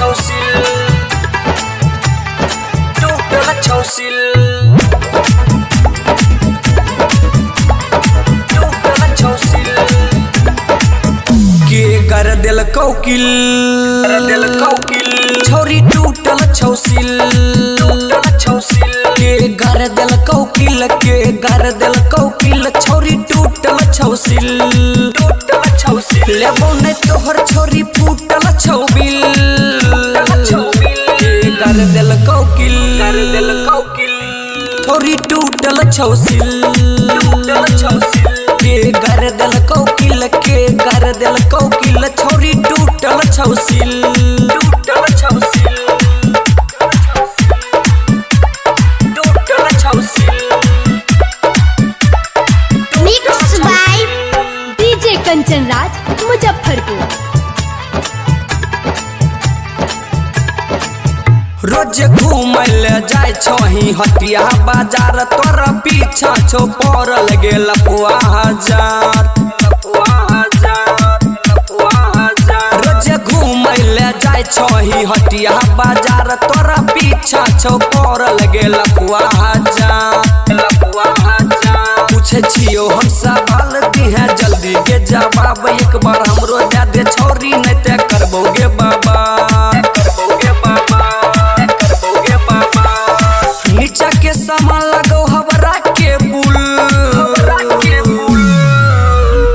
छौसिल टूटल छौसिल टूटल छौसिल के कर दिल कौकिल छौरी टूटल छौसिल के कर दिल कौकिल छौरी टूटल छौसिल लेबो नहीं तोहर छोरी फूटल छौबिल के कर दिल कौकिल छोरी टूटल छौसिल के कर दिल कौकिल छोरी टूटल छौसिल mix by DJ Kanchan Raj Muzaffarpur. रोज घूमल जाय छही हटिया बाजार तोर पीछा छो पड़ल गेल लपुआ हजार रोज घूमल जाय छही हटिया बाजार तोर पीछा छो पड़ल गेल लपुआ हजार पूछे छियो हम सवाल दिहे जल्दी के जवाब एक बार हमरो दे दे छोरी नहीं ते करबोगे बाबा नीचा के सामान लगो हवरा के बुल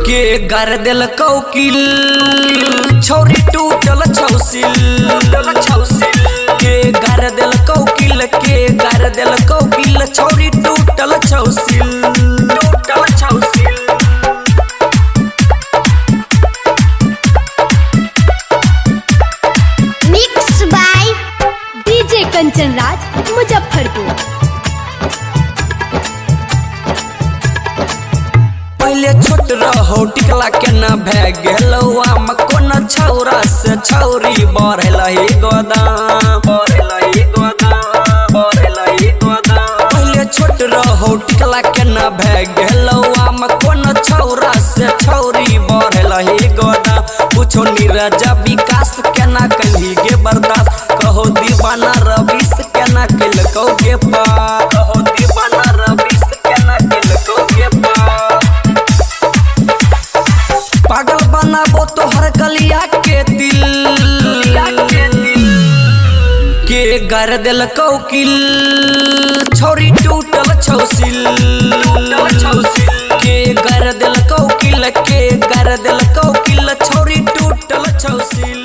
के कर दिल कौकिल छोरी टूटल छौसिल के कर दिल कौकिल छोरी टूटल छौसिल mix by DJ Kanchan Raj Muzaffarpur. पहले छोट रहो टिकला के न भै गेलौ आम कोन छौरा से छौरी बढ़लही गोदाम पहले छोट रहो टिकला के न भै गेलौ आम कोन छौरा से छौरी बढ़लही गोदाम पूछो नीरज विकास केना कही गे बर्दाश्त कहो दीवाना रविश केना केलकौ गे पार पागल बनाबो तोहर गलिया के दिल के कर दिल कौकिल छोरी टूटल छौसिल के कर दिल कौकिल छोरी टूटल छौसिल।